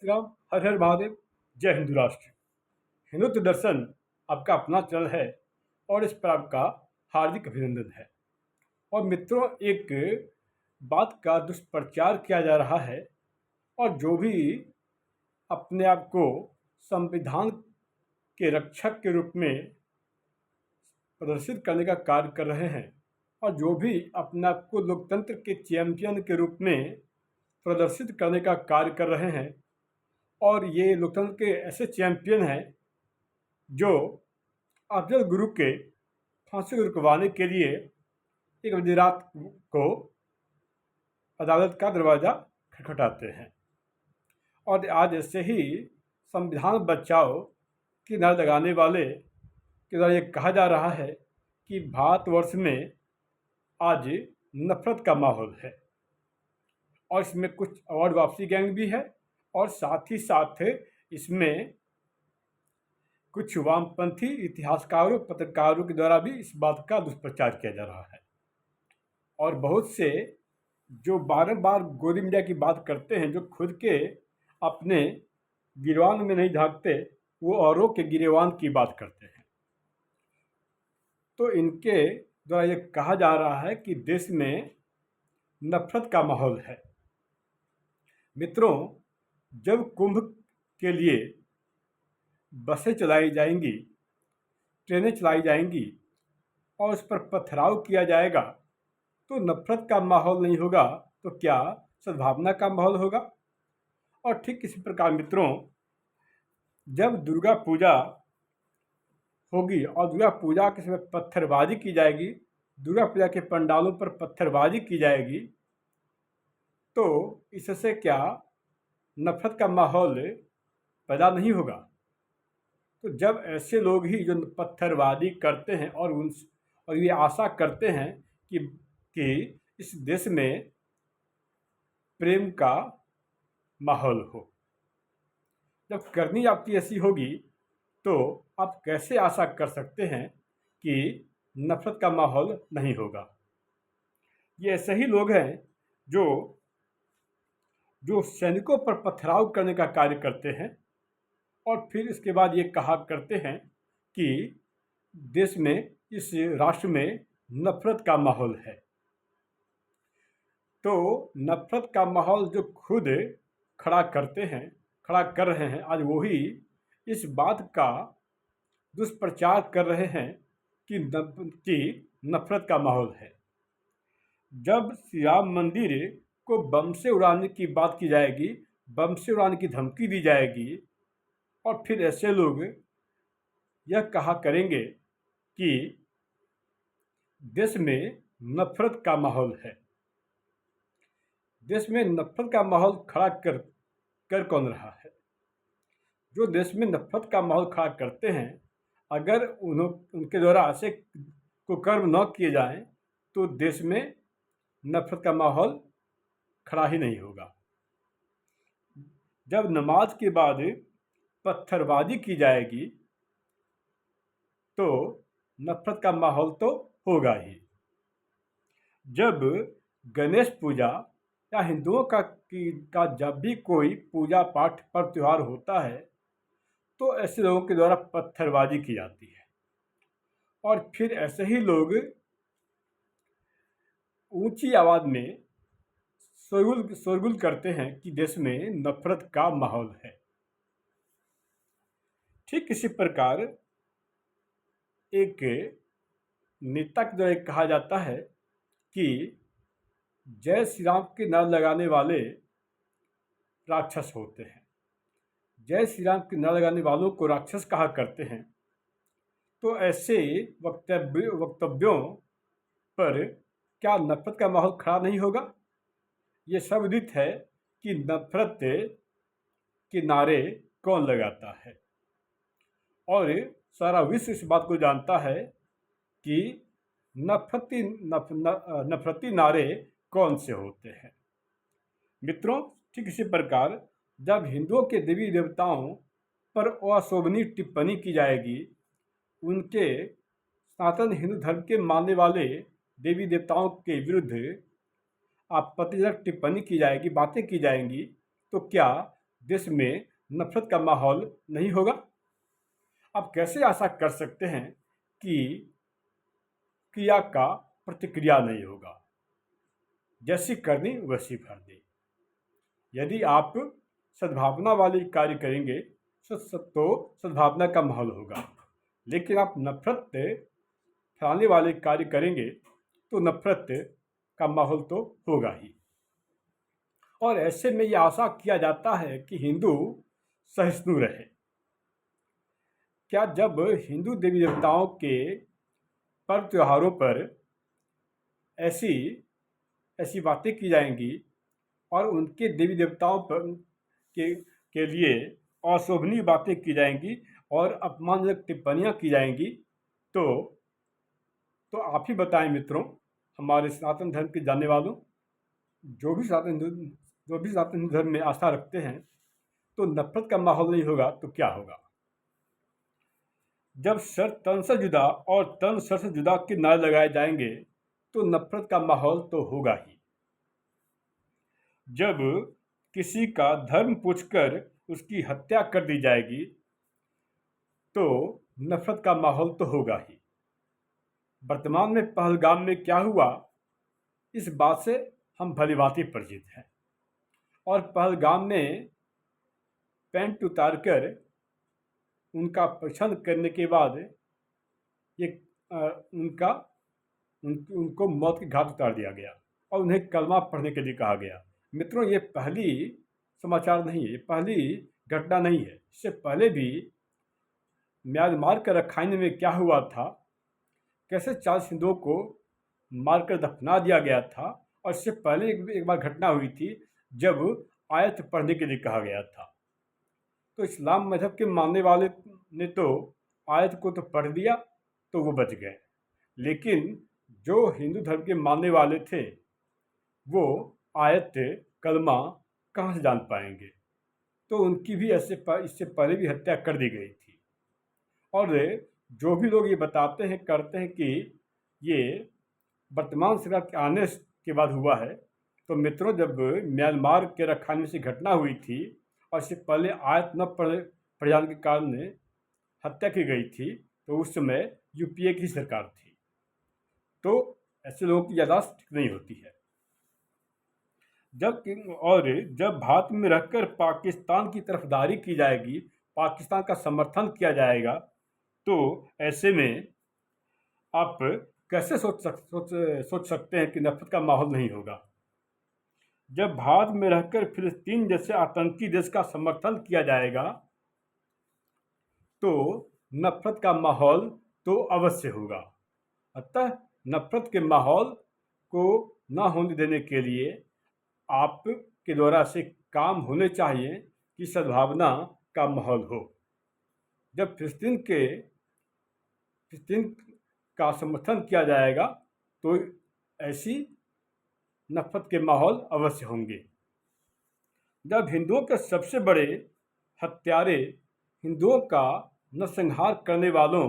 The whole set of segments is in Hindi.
श्री राम। हर हर महादेव। जय हिंदू राष्ट्र। हिंदुत्व दर्शन आपका अपना चैनल है और इस पर आपका हार्दिक अभिनंदन है। और मित्रों, एक बात का दुष्प्रचार किया जा रहा है और जो भी अपने आप को संविधान के रक्षक के रूप में प्रदर्शित करने का कार्य कर रहे हैं और जो भी अपने आप को लोकतंत्र के चैंपियन के रूप में प्रदर्शित करने का कार्य कर रहे हैं, और ये लोकतंत्र के ऐसे चैंपियन हैं जो अफजल गुरु के फांसी को रुकवाने के लिए एक बड़ी रात को अदालत का दरवाज़ा खटखटाते हैं। और आज ऐसे ही संविधान बचाओ की नारे लगाने वाले के द्वारा ये कहा जा रहा है कि भारतवर्ष में आज नफरत का माहौल है और इसमें कुछ अवार्ड वापसी गैंग भी है और साथ ही साथ इसमें कुछ वामपंथी इतिहासकारों पत्रकारों के द्वारा भी इस बात का दुष्प्रचार किया जा रहा है। और बहुत से जो बार गोदी मीडिया की बात करते हैं, जो खुद के अपने गिरवान में नहीं झांकते, वो औरों के गिरेवान की बात करते हैं। तो इनके द्वारा ये कहा जा रहा है कि देश में नफरत का माहौल है। मित्रों, जब कुंभ के लिए बसें चलाई जाएंगी, ट्रेनें चलाई जाएंगी और उस पर पथराव किया जाएगा तो नफरत का माहौल नहीं होगा तो क्या सद्भावना का माहौल होगा। और ठीक इसी प्रकार मित्रों, जब दुर्गा पूजा होगी और दुर्गा पूजा के समय पत्थरबाजी की जाएगी, दुर्गा पूजा के पंडालों पर पत्थरबाजी की जाएगी, तो इससे क्या नफरत का माहौल पैदा नहीं होगा। तो जब ऐसे लोग ही जो पत्थरबाजी करते हैं और ये आशा करते हैं कि इस देश में प्रेम का माहौल हो, जब करनी आपकी ऐसी होगी तो आप कैसे आशा कर सकते हैं कि नफरत का माहौल नहीं होगा। ये ऐसे ही लोग हैं जो सैनिकों पर पथराव करने का कार्य करते हैं और फिर इसके बाद ये कहा करते हैं कि देश में, इस राष्ट्र में नफरत का माहौल है। तो नफरत का माहौल जो खुद खड़ा कर रहे हैं, आज वही इस बात का दुष्प्रचार कर रहे हैं कि नफरत का माहौल है। जब श्री राम मंदिर को बम से उड़ाने की बात की जाएगी, बम से उड़ाने की धमकी दी जाएगी और फिर ऐसे लोग यह कहा करेंगे कि देश में नफरत का माहौल है। देश में नफरत का माहौल खड़ा कर कौन रहा है? जो देश में नफरत का माहौल खड़ा करते हैं, अगर उनके द्वारा ऐसे कुकर्म न किए जाएं तो देश में नफरत का माहौल खड़ा ही नहीं होगा। जब नमाज के बाद पत्थरबाजी की जाएगी तो नफरत का माहौल तो होगा ही। जब गणेश पूजा या हिंदुओं का जब भी कोई पूजा पाठ पर त्यौहार होता है तो ऐसे लोगों के द्वारा पत्थरबाजी की जाती है और फिर ऐसे ही लोग ऊंची आवाज में शोरगुल करते हैं कि देश में नफरत का माहौल है। ठीक इसी प्रकार एक नेता के द्वारा कहा जाता है कि जय श्री राम के नारे लगाने वाले राक्षस होते हैं, जय श्री राम के नारे लगाने वालों को राक्षस कहा करते हैं। तो ऐसे वक्तव्यों पर क्या नफरत का माहौल खड़ा नहीं होगा? ये सब विदित है कि नफरत के नारे कौन लगाता है और सारा विश्व इस बात को जानता है कि नफरती नारे कौन से होते हैं। मित्रों, ठीक इसी प्रकार जब हिंदुओं के देवी देवताओं पर अशोभनीय टिप्पणी की जाएगी, उनके सनातन हिंदू धर्म के मानने वाले देवी देवताओं के विरुद्ध आपत्तिजनक टिप्पणी की जाएगी, बातें की जाएंगी, तो क्या देश में नफरत का माहौल नहीं होगा? आप कैसे आशा कर सकते हैं कि क्रिया का प्रतिक्रिया नहीं होगा? जैसी करनी वैसी भरनी। यदि आप सद्भावना वाले कार्य करेंगे तो सद्भावना का माहौल होगा, लेकिन आप नफरत फैलाने वाले कार्य करेंगे तो नफरत का माहौल तो होगा ही। और ऐसे में यह आशा किया जाता है कि हिंदू सहिष्णु रहे। क्या जब हिंदू देवी देवताओं के पर्व त्योहारों पर ऐसी ऐसी बातें की जाएंगी और उनके देवी देवताओं पर के लिए अशोभनीय बातें की जाएंगी और अपमानजनक टिप्पणियां की जाएंगी, तो आप ही बताएं मित्रों, हमारे सनातन धर्म के जानने वालों, जो भी सनातन हिंदू धर्म में आस्था रखते हैं, तो नफरत का माहौल नहीं होगा तो क्या होगा? जब सर तन से जुदा और तन सर से जुदा के नारे लगाए जाएंगे तो नफरत का माहौल तो होगा ही। जब किसी का धर्म पूछकर उसकी हत्या कर दी जाएगी तो नफरत का माहौल तो होगा ही। वर्तमान में पहलगाम में क्या हुआ, इस बात से हम भलीभांति परिचित हैं। और पहलगाम में पैंट उतारकर उनका परीक्षण करने के बाद उनको मौत के घाट उतार दिया गया और उन्हें कलमा पढ़ने के लिए कहा गया। मित्रों, ये पहली समाचार नहीं है, ये पहली घटना नहीं है। इससे पहले भी म्यांमार के रखाइन में क्या हुआ था, कैसे 40 हिंदुओं को मारकर दफना दिया गया था। और इससे पहले एक बार घटना हुई थी जब आयत पढ़ने के लिए कहा गया था। तो इस्लाम मजहब के मानने वाले ने तो आयत को तो पढ़ दिया तो वो बच गए, लेकिन जो हिंदू धर्म के मानने वाले थे वो आयत कलमा कहाँ से जान पाएंगे? तो उनकी भी इससे पहले भी हत्या कर दी गई थी। और जो भी लोग ये बताते हैं करते हैं कि ये वर्तमान सरकार के आने के बाद हुआ है, तो मित्रों, जब म्यांमार के रखाइन में से घटना हुई थी और इससे पहले आयत न पढ़ जाने के कारण हत्या की गई थी, तो उस समय यूपीए की सरकार थी। तो ऐसे लोगों की याददाश्त ठीक नहीं होती है। जब भारत में रहकर पाकिस्तान की तरफदारी की जाएगी, पाकिस्तान का समर्थन किया जाएगा, तो ऐसे में आप कैसे सोच सकते हैं कि नफरत का माहौल नहीं होगा? जब भारत में रहकर फिलिस्तीन जैसे आतंकी देश का समर्थन किया जाएगा तो नफरत का माहौल तो अवश्य होगा। अतः नफरत के माहौल को न होने देने के लिए आपके द्वारा से काम होने चाहिए कि सद्भावना का माहौल हो। जब फिलिस्तीन का समर्थन किया जाएगा तो ऐसी नफरत के माहौल अवश्य होंगे। जब हिंदुओं के सबसे बड़े हत्यारे हिंदुओं का नरसंहार करने वालों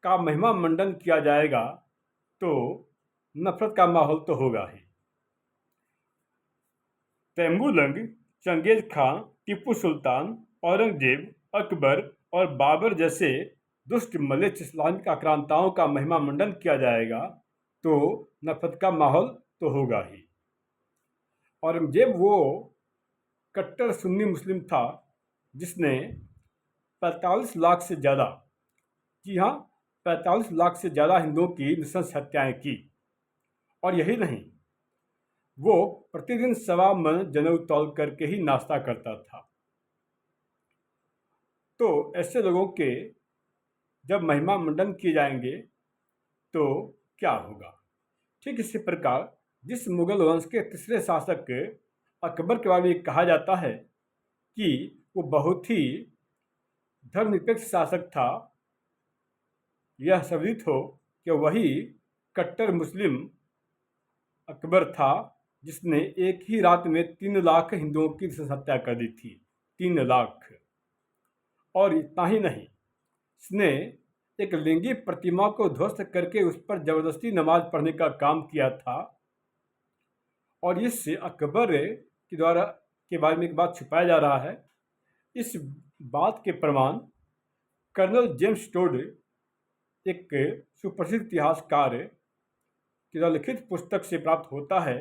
का महिमा मंडन किया जाएगा तो नफरत का माहौल तो होगा ही। तैमूरलंग, चंगेज खां, टीपू सुल्तान, औरंगजेब, अकबर और बाबर जैसे दुष्ट मलेच्छ इस्लामिक आक्रांताओं का महिमा मंडन किया जाएगा तो नफरत का माहौल तो होगा ही। औरंगजेब वो कट्टर सुन्नी मुस्लिम था जिसने 45 लाख से ज़्यादा, जी हाँ, 45 लाख से ज़्यादा हिंदुओं की नृशंस हत्याएं की। और यही नहीं, वो प्रतिदिन 1.25 मन जनेऊ तौल करके ही नाश्ता करता था। तो ऐसे लोगों के जब महिमा मंडन किए जाएंगे तो क्या होगा? ठीक इसी प्रकार जिस मुगल वंश के तीसरे शासक अकबर के बारे में कहा जाता है कि वो बहुत ही धर्मनिरपेक्ष शासक था, यह साबित हो कि वही कट्टर मुस्लिम अकबर था जिसने एक ही रात में 3 लाख हिंदुओं की हत्या कर दी थी। 3 लाख। और इतना ही नहीं, इसने एक लिंगी प्रतिमा को ध्वस्त करके उस पर जबरदस्ती नमाज पढ़ने का काम किया था। और इससे अकबर के द्वारा के बारे में एक बात छुपाया जा रहा है। इस बात के प्रमाण कर्नल जेम्स टोड, एक सुप्रसिद्ध इतिहासकार, की लिखित पुस्तक से प्राप्त होता है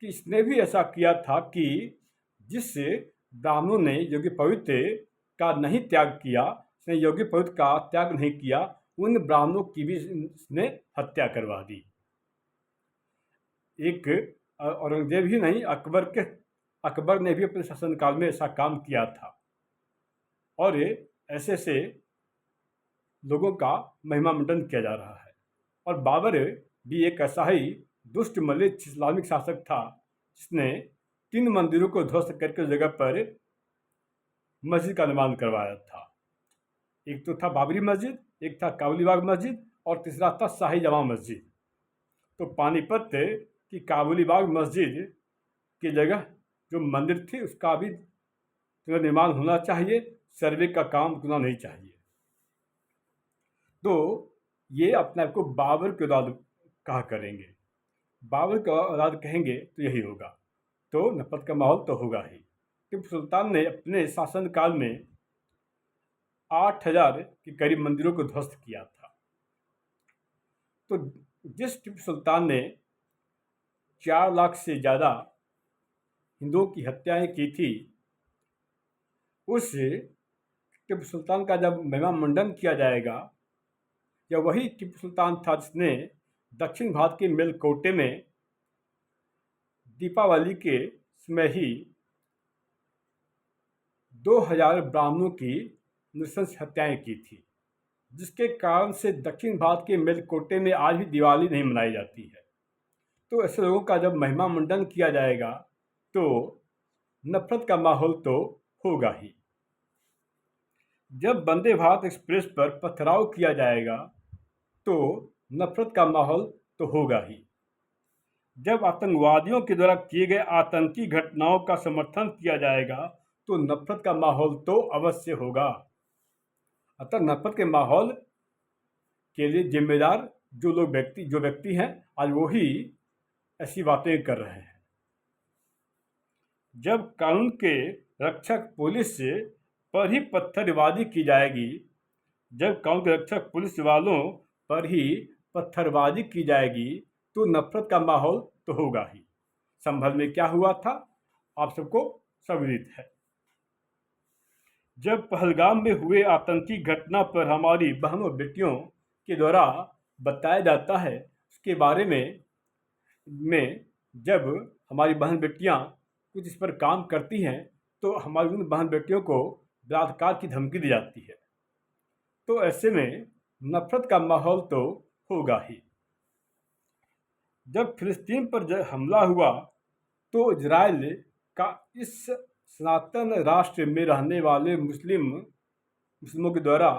कि इसने भी ऐसा किया था कि जिस ब्राह्मणों ने योग्य पवित्र का नहीं त्याग किया, उसने योग्य पवित्र का त्याग नहीं किया, उन ब्राह्मणों की भी इसने हत्या करवा दी। एक औरंगजेब ही नहीं, अकबर ने भी अपने शासनकाल में ऐसा काम किया था। और ऐसे से लोगों का महिमा मंडन किया जा रहा है। और बाबर भी एक ऐसा ही दुष्ट मलिक इस्लामिक शासक था जिसने 3 मंदिरों को ध्वस्त करके उस जगह पर मस्जिद का निर्माण करवाया था। एक तो था बाबरी मस्जिद, एक था काबुली बाग मस्जिद, और तीसरा था शाही जमा मस्जिद। तो पानीपत की काबुली बाग मस्जिद की जगह जो मंदिर थी उसका भी निर्माण होना चाहिए, सर्वे का काम रुकना नहीं चाहिए। तो ये अपने आप को बाबर के औलाद कहा करेंगे। बाबर का औलाद कहेंगे तो यही होगा, तो नफरत का माहौल तो होगा ही। टिप्पू सुल्तान ने अपने शासनकाल में 8000 के करीब मंदिरों को ध्वस्त किया था। तो जिस टिप्पू सुल्तान ने 4 लाख से ज़्यादा हिंदुओं की हत्याएं की थी, उस टिप्पू सुल्तान का जब महिमा मंडन किया जाएगा, या वही टिप्पू सुल्तान था जिसने दक्षिण भारत के मेलकोटे में दीपावली के समय ही 2000 ब्राह्मणों की नृशंस हत्याएं की थी, जिसके कारण से दक्षिण भारत के मेलकोटे में आज भी दिवाली नहीं मनाई जाती है। तो ऐसे लोगों का जब महिमा मंडन किया जाएगा तो नफरत का माहौल तो होगा ही। जब वंदे भारत एक्सप्रेस पर पथराव किया जाएगा तो नफरत का माहौल तो होगा ही। जब आतंकवादियों के द्वारा किए गए आतंकी घटनाओं का समर्थन किया जाएगा तो नफरत का माहौल तो अवश्य होगा। अतः नफरत के माहौल के लिए जिम्मेदार जो व्यक्ति हैं, आज वो ही ऐसी बातें कर रहे हैं। जब कानून के रक्षक पुलिस पर ही पत्थरबाजी की जाएगी, जब कानून के रक्षक पुलिस वालों पर ही पत्थरबाजी की जाएगी तो नफरत का माहौल तो होगा ही। संभल में क्या हुआ था आप सबको अवगत है। जब पहलगाम में हुए आतंकी घटना पर हमारी बहनों बेटियों के द्वारा बताया जाता है, उसके बारे में जब हमारी बहन बेटियां कुछ इस पर काम करती हैं तो हमारी उन बहन बेटियों को बलात्कार की धमकी दी जाती है। तो ऐसे में नफरत का माहौल तो होगा ही। जब फिलिस्तीन पर हमला हुआ तो इजराइल का इस सनातन राष्ट्र में रहने वाले मुस्लिमों के द्वारा,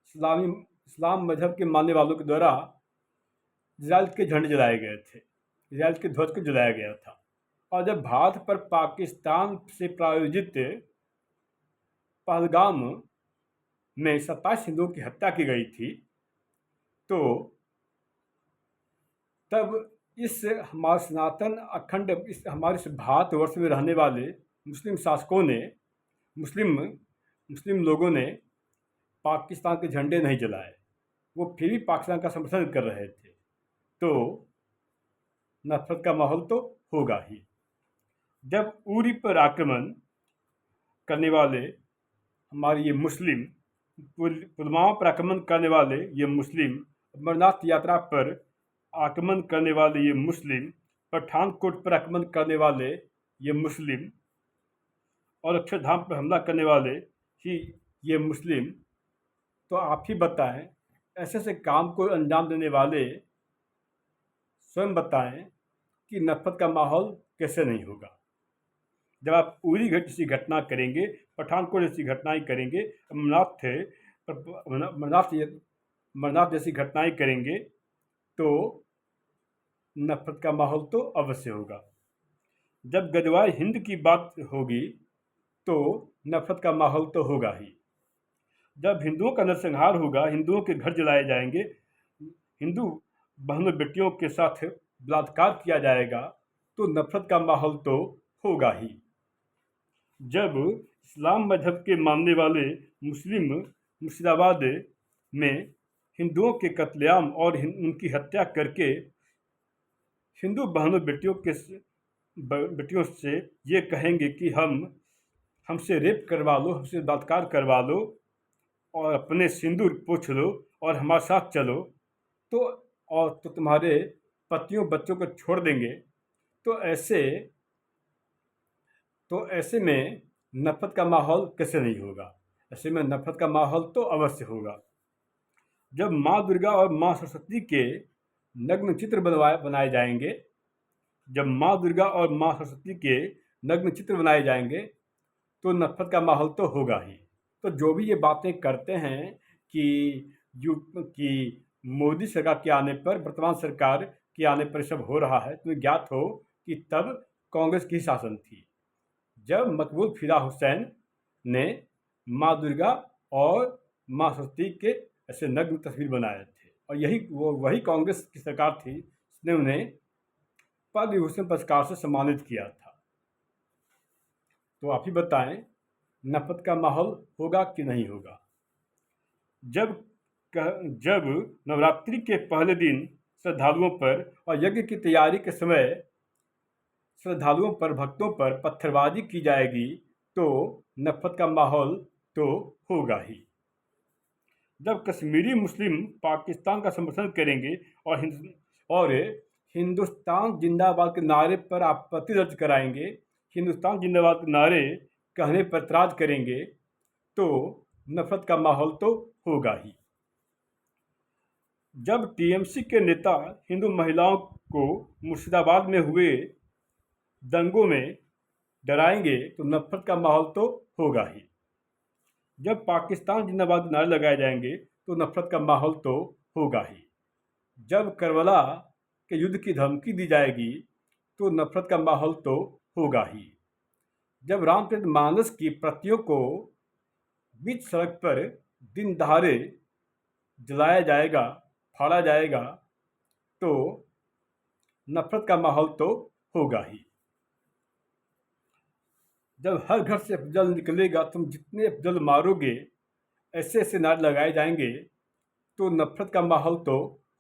इस्लाम मजहब के मानने वालों के द्वारा इजराइल के झंडे जलाए गए थे, इजराइल के ध्वज को जलाया गया था। और जब भारत पर पाकिस्तान से प्रायोजित पहलगाम में 27 हिंदुओं की हत्या की गई थी, तो तब इस हमारे सनातन अखंड इस हमारे इस भारतवर्ष में रहने वाले मुस्लिम शासकों ने, मुस्लिम लोगों ने पाकिस्तान के झंडे नहीं जलाए, वो फिर भी पाकिस्तान का समर्थन कर रहे थे। तो नफरत का माहौल तो होगा ही। जब उरी पर आक्रमण करने वाले हमारे ये मुस्लिम, पुलवामा पर आक्रमण करने वाले ये मुस्लिम, अमरनाथ यात्रा पर आक्रमण करने वाले ये मुस्लिम, पठानकोट पर आक्रमण करने वाले ये मुस्लिम, और अक्षरधाम पर हमला करने वाले ही ये मुस्लिम, तो आप ही बताएं, ऐसे ऐसे काम को अंजाम देने वाले स्वयं बताएं कि नफरत का माहौल कैसे नहीं होगा। जब आप उरी जैसी घटना करेंगे, पठानकोट जैसी घटनाएं करेंगे, अमरनाथ जैसी घटनाएं करेंगे, तो नफरत का माहौल तो अवश्य होगा। जब गदवाई हिंद की बात होगी तो नफरत का माहौल तो होगा ही। जब हिंदुओं का नरसंहार होगा, हिंदुओं के घर जलाए जाएंगे, हिंदू बहनों बेटियों के साथ बलात्कार किया जाएगा, तो नफरत का माहौल तो होगा ही। जब इस्लाम मजहब के मानने वाले मुस्लिम मुर्शिदाबाद में हिंदुओं के कत्लेआम और उनकी हत्या करके हिंदू बहनों बेटियों से ये कहेंगे कि हमसे रेप करवा लो, हमसे बलात्कार करवा लो और अपने सिंदूर पोंछ लो और हमारे साथ चलो, तो तुम्हारे पतियों बच्चों को छोड़ देंगे, तो ऐसे में नफरत का माहौल कैसे नहीं होगा? ऐसे में नफरत का माहौल तो अवश्य होगा। जब माँ दुर्गा और माँ सरस्वती के नग्न चित्र बनाए जाएंगे, जब माँ दुर्गा और माँ सरस्वती के नग्न चित्र बनाए जाएंगे, तो नफरत का माहौल तो होगा ही। तो जो भी ये बातें करते हैं कि मोदी सरकार के आने पर, वर्तमान सरकार के आने पर सब हो रहा है, तो ज्ञात हो कि तब कांग्रेस की शासन थी, जब मकबूल फिदा हुसैन ने माँ दुर्गा और माँ सरस्वती के ऐसे नग्न तस्वीर बनाए थे, और वही कांग्रेस की सरकार थी जिसने उन्हें पद्म विभूषण पुरस्कार से सम्मानित किया था। तो आप ही बताएं, नफरत का माहौल होगा कि नहीं होगा? जब नवरात्रि के पहले दिन श्रद्धालुओं पर और यज्ञ की तैयारी के समय श्रद्धालुओं पर, भक्तों पर पत्थरबाजी की जाएगी, तो नफरत का माहौल तो होगा ही। जब कश्मीरी मुस्लिम पाकिस्तान का समर्थन करेंगे और हिंदुस्तान जिंदाबाद के नारे पर आपत्ति दर्ज कराएंगे, हिंदुस्तान जिंदाबाद के नारे कहने पर एतराज करेंगे, तो नफरत का माहौल तो होगा ही। जब टीएमसी के नेता हिंदू महिलाओं को मुर्शिदाबाद में हुए दंगों में डराएंगे, तो नफरत का माहौल तो होगा ही। जब पाकिस्तान जिंदाबाद नारे लगाए जाएंगे, तो नफरत का माहौल तो होगा ही। जब करबला के युद्ध की धमकी दी जाएगी, तो नफरत का माहौल तो होगा ही। जब रामचरितमानस की प्रतियों को बीच सड़क पर दिन दहाड़े जलाया जाएगा, फाड़ा जाएगा, तो नफरत का माहौल तो होगा ही। जब हर घर से अफजल निकलेगा, तुम जितने अफजल मारोगे, ऐसे ऐसे नारे लगाए जाएंगे, तो नफरत का माहौल तो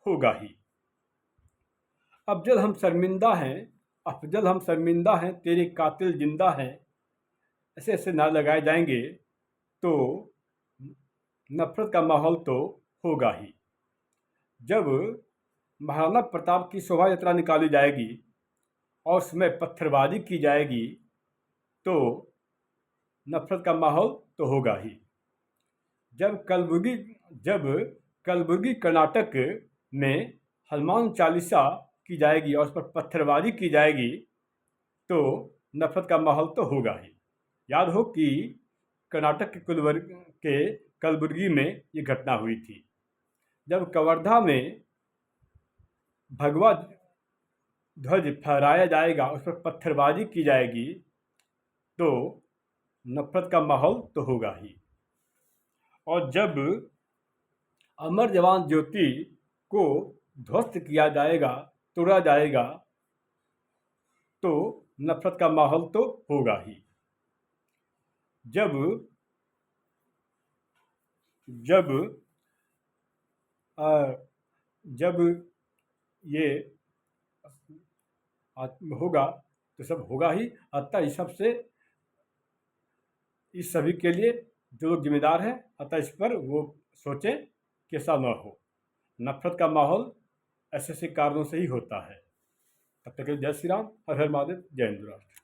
होगा ही। अफजल हम शर्मिंदा हैं, अफजल हम शर्मिंदा हैं, तेरे कातिल जिंदा हैं, ऐसे ऐसे नारे लगाए जाएंगे, तो नफरत का माहौल तो होगा ही। जब महाराणा प्रताप की शोभा यात्रा निकाली जाएगी और उसमें पत्थरबाजी की जाएगी, तो नफरत का माहौल तो होगा ही। जब कलबुर्गी कर्नाटक में हनुमान चालीसा की जाएगी और उस पर पत्थरबाजी की जाएगी, तो नफरत का माहौल तो होगा ही। याद हो कि कर्नाटक के कलबुर्गी में ये घटना हुई थी। जब कवर्धा में भगवा ध्वज फहराया जाएगा, उस पर पत्थरबाजी की जाएगी, तो नफरत का माहौल तो होगा ही। और जब अमर जवान ज्योति को ध्वस्त किया जाएगा, तोड़ा जाएगा, तो नफरत का माहौल तो होगा ही। जब जब जब ये होगा, तो सब होगा ही। अतः इस सभी के लिए जो लोग जिम्मेदार हैं, अतः इस पर वो सोचें कि ऐसा न हो। नफरत का माहौल ऐसे ऐसे कारणों से ही होता है। तब तक के लिए जय श्री राम, हर हर महादेव, जय हिंद राष्ट्र।